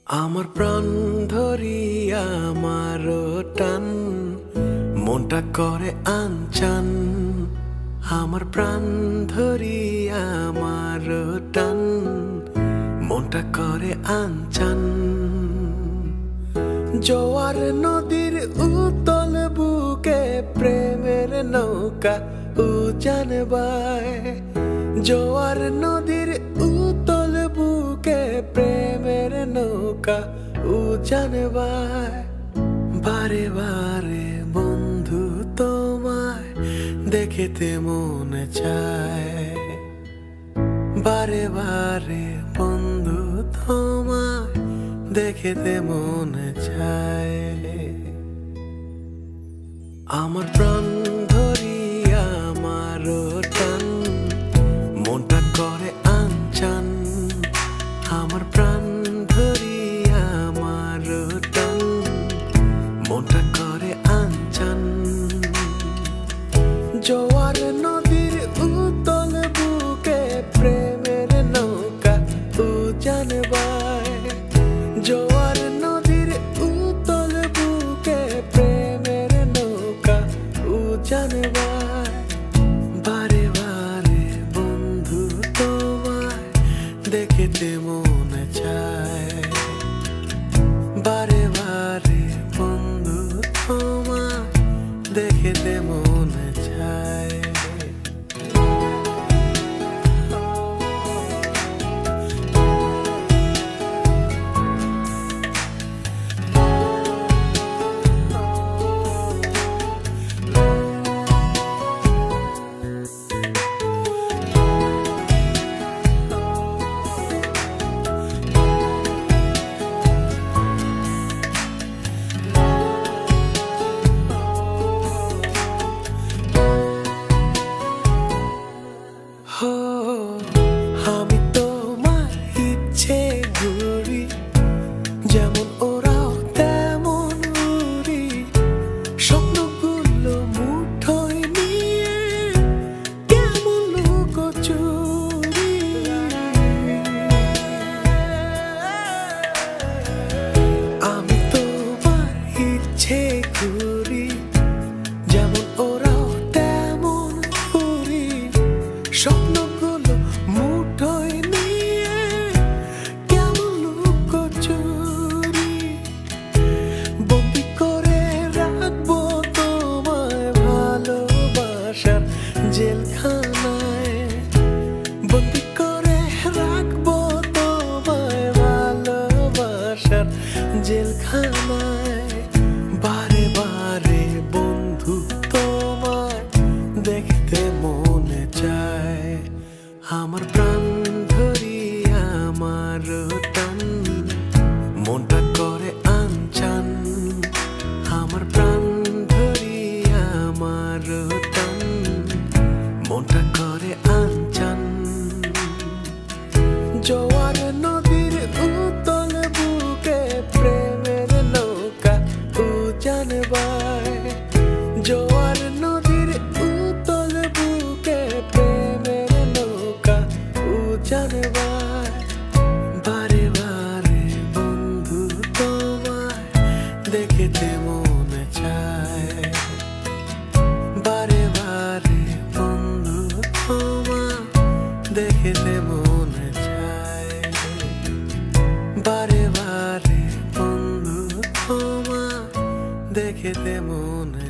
আমার প্রাণ ধরিয়া আমার টান মনটা করে আনচান। আমার প্রাণ ধরিয়া আমার টান মনটা করে আনচান। জোয়ার নদীর উতল বুকে প্রেমের নৌকা উজান বায়। জোয়ার নদীর উতল বুকে প্রেমের নৌকা উজান বায়। বারে বারে বন্ধু তোমায় দেখিতে মনে চায়। বারে বারে বন্ধু তোমায় দেখিতে মনে চায়। আমার প্রাণ ধরিয়া আমার টান মনটা করে আনচান। আমার প্রাণ ধরিয়া আমার টান মনটা করে আনচান। জোয়ার নদীর উতল বুকে প্রেমের নৌকা উজান বায়। জোয়ার নদীর উতল বুকে প্রেমের নৌকা উজান বায়। বারে বারে বন্ধু তোমায় দেখিতে মনে চায়। বারে বারে বন্ধু তোমায় দেখিতে মনে চায়। আমি তোমার ইচ্ছে ঘুরি, যেমন ওরাও তেমন উড়ি। স্বপ্নগুলো মুঠোয় নিয়ে কেমন লুকোচুরি। আমি তোমার ইচ্ছে ঘুরি, যেমন ওরাও তেমন উড়ি। স্বপ্নগুলো মুঠোয় নিয়ে কেমন লুকোচুরি। বন্দি করে রাখবো তোমায় ভালোবাসার জেলখানায়। বন্দি করে রাখবো তোমায় ভালোবাসার জেলখানায়। বারে বারে বন্ধু তোমায় দেখতে মনে চায়। আমার প্রাণ ধরিয়া আমার টান মনটা করে আনচান। আমার প্রাণ ধরিয়া আমার টান মনটা করে আনচান। জোয়ার নদীর উতল বুকে প্রেমের নৌকা উজান বায়। জোয়ার নদীর উতল বুকে প্রেমের নৌকা উজান বায়। বারে বারে বন্ধু তোমায় দেখিতে মনে চায়। বারে বারে বন্ধু তোমায় দেখিতে মনে চায়। বারে বারে বন্ধু তোমায় দেখিতে মনে